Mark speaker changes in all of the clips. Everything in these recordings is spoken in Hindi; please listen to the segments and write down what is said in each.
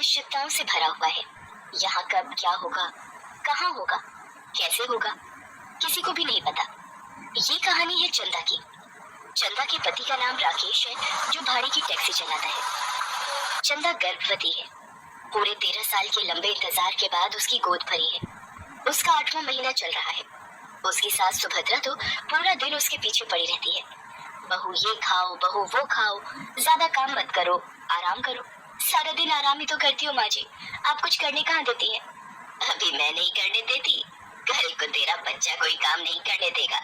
Speaker 1: अनिश्चितताओं से भरा हुआ है। यहाँ कब क्या होगा, कहाँ होगा, कैसे होगा, किसी को भी नहीं पता। ये कहानी है चंदा की। चंदा के पति का नाम राकेश है, जो भाड़े की टैक्सी चलाता है। चंदा गर्भवती है। पूरे 13 साल के लंबे इंतजार के बाद उसकी गोद भरी है। उसका 8वां महीना चल रहा है। उसकी सास सुभद्रा तो पूरा दिन उसके पीछे पड़ी रहती है। बहू ये खाओ, बहू वो खाओ, ज्यादा काम मत करो, आराम करो। सारा दिन आराम ही तो करती हो माँ जी, आप कुछ करने कहाँ देती है? अभी मैं नहीं करने देती, कल को तेरा बच्चा कोई काम नहीं करने देगा।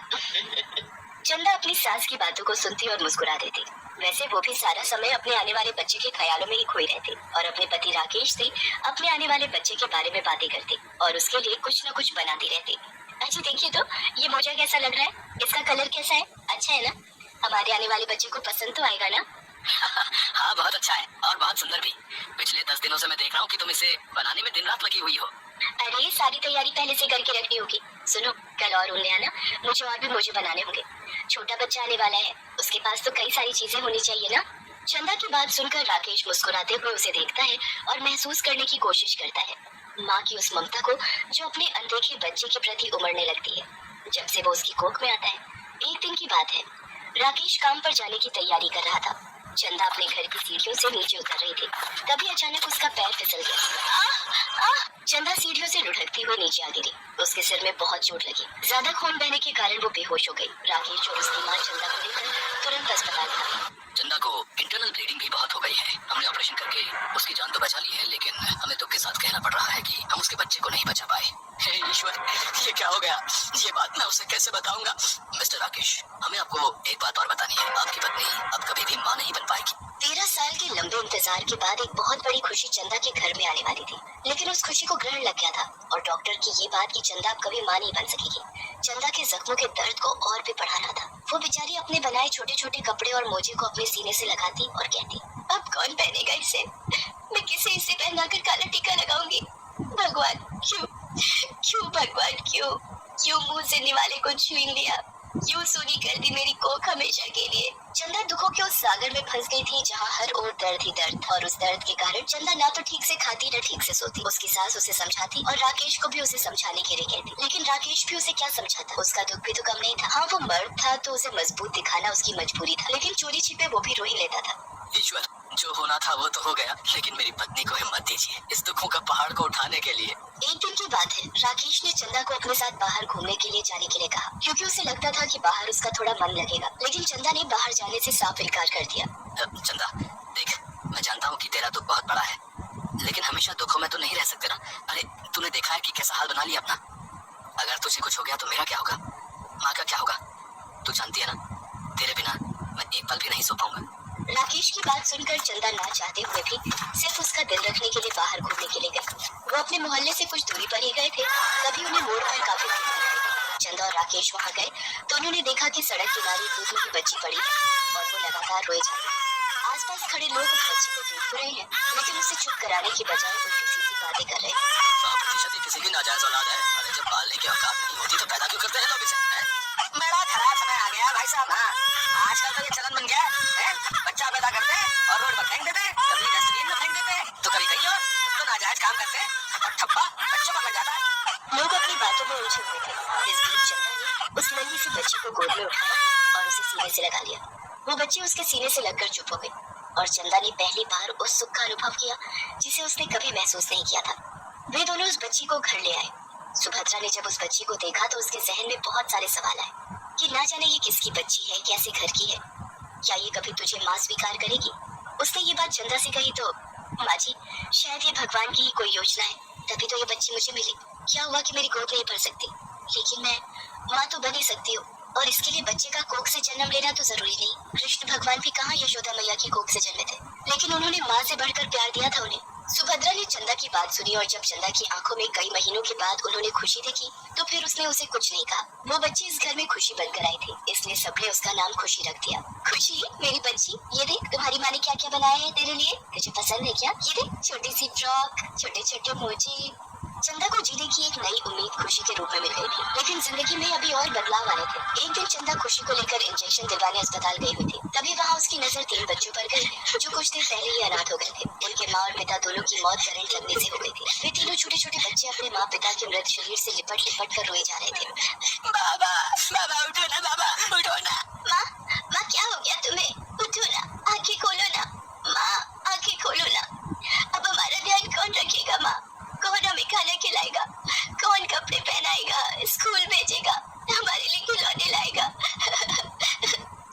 Speaker 1: चंदा अपनी सास की बातों को सुनती और मुस्कुरा देती। वैसे वो भी सारा समय अपने आने वाले बच्चे के ख्यालों में ही खोई रहती और अपने पति राकेश से अपने आने वाले बच्चे के बारे में बातें करती और उसके लिए कुछ न कुछ बनाती रहती। अच्छा देखिए तो ये मोजा कैसा लग रहा है, इसका कलर कैसा है, अच्छा है ना? हमारे आने वाले बच्चे को पसंद तो आएगा ना?
Speaker 2: हाँ बहुत अच्छा है और बहुत सुंदर भी। पिछले 10 दिनों से मैं देख रहा हूँ कि तुम इसे बनाने में दिन रात लगी हुई हो।
Speaker 1: अरे सारी तैयारी पहले से करके रखनी होगी। सुनो, कल और उन्हें आना, मुझे और भी मोजे बनाने होंगे। छोटा बच्चा आने वाला है, उसके पास तो कई सारी चीजें होनी चाहिए ना। चंदा की बात सुनकर राकेश मुस्कुराते हुए उसे देखता है और महसूस करने की कोशिश करता है माँ की उस ममता को जो अपने अनदेखे बच्चे के प्रति उमड़ने लगती है जब से वो उसकी कोख में आता है। एक दिन की बात है, राकेश काम पर जाने की तैयारी कर रहा था। चंदा अपने घर की सीढ़ियों से नीचे उतर रही थी। तभी अचानक उसका पैर फिसल गया। चंदा सीढ़ियों से लुढ़कती हुई नीचे आ गिरी। उसके सिर में बहुत चोट लगी। ज्यादा खून बहने के कारण वो बेहोश हो गई। राकेश और उसकी माँ चंदा को लेकर तुरंत अस्पताल भागे।
Speaker 2: चंदा को इंटरनल ब्लीडिंग भी बहुत हो गई है। हमने ऑपरेशन करके उसकी जान तो बचा ली है, लेकिन हमें दुख के साथ कहना पड़ रहा है कि हम उसके बच्चे को नहीं बचा पाए। हे ईश्वर, ये क्या हो गया? ये बात मैं उसे कैसे बताऊंगा? मिस्टर राकेश, हमें आपको एक बात और बतानी है। आपकी पत्नी अब कभी भी माँ नहीं बन पाएगी।
Speaker 1: 13 साल के लंबे इंतजार के बाद एक बहुत बड़ी खुशी चंदा के घर में आने वाली थी, लेकिन उस खुशी को ग्रहण लग गया था और डॉक्टर की ये बात कि चंदा अब कभी माँ नहीं बन सकेगी, चंदा के जख्मों के दर्द को और भी बढ़ा रहा था। वो बेचारी अपने बनाए छोटे छोटे कपड़े और मोजे को अपने सीने से लगाती और कहती, अब कौन पहनेगा इसे? मैं किसे इसे पहनाकर काला टीका लगाऊंगी? भगवान क्यों, क्यों भगवान क्यों, क्यों मुंह से निवाले को छीन लिया, क्यों सूनी कर दी मेरी कोख हमेशा के लिए। चंदा दुखों के उस सागर में फंस गई थी जहाँ हर ओर दर्द ही दर्द था और उस दर्द के कारण चंदा ना तो ठीक से खाती न ठीक से सोती। उसकी सास उसे समझाती और राकेश को भी उसे समझाने के लिए कहती, लेकिन राकेश भी उसे क्या समझाता? उसका दुख भी तो कम नहीं था। हाँ वो मर्द था तो उसे मजबूत दिखाना उसकी मजबूरी था, लेकिन चोरी छिपे वो भी रो ही लेता था।
Speaker 2: ईश्वर, जो होना था वो तो हो गया, लेकिन मेरी पत्नी को हिम्मत दीजिए इस दुखों का पहाड़ को उठाने के लिए।
Speaker 1: एक दिन की बात है, राकेश ने चंदा को अपने साथ बाहर घूमने के लिए जाने के लिए कहा, क्योंकि उसे लगता था कि बाहर उसका थोड़ा मन लगेगा, लेकिन चंदा ने बाहर जाने से साफ इनकार कर दिया।
Speaker 2: चंदा देख, मैं जानता हूँ कि तेरा दुख बहुत बड़ा है, लेकिन हमेशा दुखों में तो नहीं रह सकते ना। अरे तूने देखा है कि कैसा हाल बना लिया अपना। अगर तुझे कुछ हो गया तो मेरा क्या होगा, माँ का क्या होगा? तू जानती है ना, तेरे बिना मैं एक पल भी नहीं सो पाऊंगा।
Speaker 1: राकेश की बात सुनकर चंदा ना चाहते हुए भी सिर्फ उसका दिल रखने के लिए बाहर घूमने के लिए गए। वो अपने मोहल्ले से कुछ दूरी पर ही गए थे, तभी उन्हें मोड़ पर काफी भीड़ लगी। चंदा और राकेश वहाँ गए तो उन्होंने देखा कि सड़क किनारे दूध की बच्ची पड़ी है और वो लगातार रोए जा रही है। आसपास खड़े लोग उस बच्ची को देख रहे हैं, लेकिन उसे चुप कराने की बजाय उल्टी सीधी बातें कर रहे हैं।
Speaker 2: किसी की नाजायज औलाद है। अरे जब पालने की औकात नहीं होती तो पैदा क्यों करते हैं लोग इसे? बड़ा खराब समय आ गया भाई साहब। हाँ, आजकल तो ये चलन बन गया है, बच्चा पैदा करते हैं और रोड पर फेंक देते हैं, कभी डस्टबिन में फेंक देते हैं, तो कभी कहीं और तो नाजायज काम करते हैं और ठप्पा बच्चों पर लग जाता है।
Speaker 1: लोग अपनी बातों में उलझे हुए थे। इस बीच चंदा ने उस नन्ही सी बच्ची को गोद में उठाया और उसे सीने से लगा लिया। वो बच्ची उसके सीने से लगकर चुप हो गई और चंदा ने पहली बार उस सुख का अनुभव किया जिसे उसने कभी महसूस नहीं किया था। वे दोनों उस बच्ची को घर ले आए। सुभद्रा ने जब उस बच्ची को देखा तो उसके जहन में बहुत सारे सवाल आए कि ना जाने ये किसकी बच्ची है, कैसे घर की है, क्या ये कभी तुझे माँ स्वीकार करेगी? उसने ये बात चंदा से कही तो, माँ जी शायद ये भगवान की ही कोई योजना है, तभी तो ये बच्ची मुझे मिली। क्या हुआ कि मेरी गोद नहीं भर सकती, लेकिन मैं माँ तो बन ही सकती हूँ और इसके लिए बच्चे का कोख से जन्म लेना तो जरूरी नहीं। कृष्ण भगवान भी कहाँ यशोदा मैया की कोख से जन्मे थे, लेकिन उन्होंने माँ से बढ़कर प्यार दिया था उन्हें। सुभद्रा ने चंदा की बात सुनी और जब चंदा की आंखों में कई महीनों के बाद उन्होंने खुशी देखी तो फिर उसने उसे कुछ नहीं कहा। वो बच्ची इस घर में खुशी बनकर आई थी, इसलिए सबने उसका नाम खुशी रख दिया। खुशी मेरी बच्ची, ये देख तुम्हारी माँ ने क्या क्या बनाया है तेरे लिए, तुझे पसंद है क्या? ये देख छोटी सी फ्रॉक, छोटे छोटे मोजे, चंदा को जीने की एक नई उम्मीद खुशी के रूप में मिल गई थी, लेकिन जिंदगी में अभी और बदलाव आने थे। एक दिन चंदा खुशी को लेकर इंजेक्शन दिलवाने अस्पताल गई हुई थी। तभी वहाँ उसकी नजर 3 बच्चों पर गई जो कुछ देर पहले ही अनाथ हो गए थे। उनके माँ और पिता दोनों की मौत करंट लगने से हो गई थी। वे तीनों छोटे छोटे बच्चे अपने माँ पिता के मृत शरीर से लिपट लिपट कर रोए जा रहे थे।
Speaker 2: बाबा बाबा उठो ना, बाबा उठो ना।
Speaker 1: माँ, माँ क्या हो गया तुम्हें? उठो ना, आंखें खोलो ना। माँ, आंखें खोलो ना। अब हमारा ध्यान कौन रखेगा माँ? कौन हमें खाना खिलाएगा? कौन कपड़े पहनाएगा? स्कूल भेजेगा? हमारे लिए खिलौने लाएगा?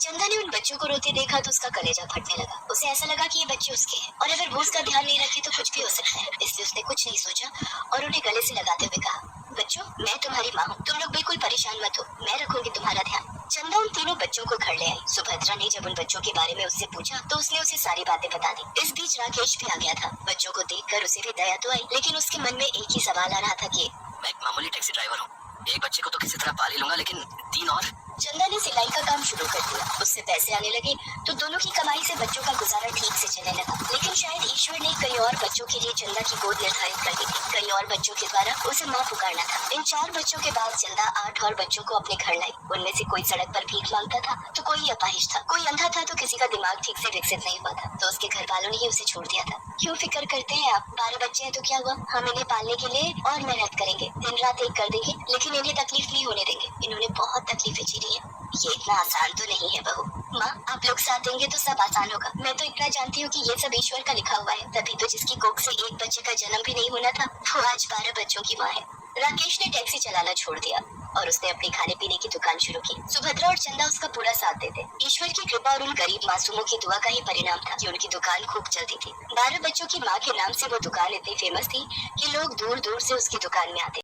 Speaker 1: चंदा ने उन बच्चों को रोते देखा तो उसका कलेजा फटने लगा। उसे ऐसा लगा कि ये बच्चे उसके हैं और अगर वो उसका ध्यान नहीं रखे तो कुछ भी हो सकता है। इसलिए उसने कुछ नहीं सोचा और उन्हें गले से लगाते हुए कहा, बच्चों, मैं तुम्हारी माँ हूँ, तुम लोग बिल्कुल परेशान मत हो, मैं रखूंगी तुम्हारा ध्यान। चंदा उन तीनों बच्चों को घर ले आई। सुभद्रा ने जब उन बच्चों के बारे में उससे पूछा तो उसने उसे सारी बातें बता दी। इस बीच राकेश भी आ गया था। बच्चों को देखकर उसे भी दया तो आई, लेकिन उसके मन में एक ही सवाल आ रहा था कि
Speaker 2: मैं एक मामूली टैक्सी ड्राइवर हूँ, एक बच्चे को तो किसी तरह पाल ही लूंगा, लेकिन 3 और।
Speaker 1: चंदा ने सिलाई का काम शुरू कर दिया। उससे पैसे आने लगे तो दोनों की कमाई से बच्चों का गुजारा ठीक से चलने लगा। लेकिन शायद ईश्वर ने कई और बच्चों के लिए चंदा की गोद निर्धारित कर दी थी। कई और बच्चों के द्वारा उसे माँ पुकारना था। इन 4 बच्चों के बाद चंदा 8 और बच्चों को अपने घर लाई। उनमें से कोई सड़क पर भीख मांगता था तो कोई अपाहिज था, कोई अंधा था तो किसी का दिमाग ठीक से विकसित नहीं हुआ था। तो उसके घर वालों ने ही उसे छोड़ दिया था। क्यों फिक्र करते हैं आप? 12 बच्चे हैं तो क्या हुआ? हम इन्हें पालने के लिए और मेहनत करेंगे, दिन रात एक कर देंगे, लेकिन इन्हें तकलीफ नहीं होने देंगे। इन्होंने बहुत तकलीफें झेली है, ये इतना आसान तो नहीं है बहू। माँ, आप लोग साथ देंगे तो सब आसान होगा। मैं तो इतना जानती हूँ कि ये सब ईश्वर का लिखा हुआ है। तभी तो जिसकी कोख से एक बच्चे का जन्म भी नहीं होना था वो आज 12 बच्चों की माँ है। राकेश ने टैक्सी चलाना छोड़ दिया और उसने अपनी खाने पीने की दुकान शुरू की। सुभद्रा और चंदा उसका पूरा साथ देते। ईश्वर की कृपा और उन गरीब मासूमों की दुआ का ही परिणाम था कि उनकी दुकान खूब चलती थी। 12 बच्चों की माँ के नाम से वो दुकान इतनी फेमस थी कि लोग दूर दूर से उसकी दुकान में आते।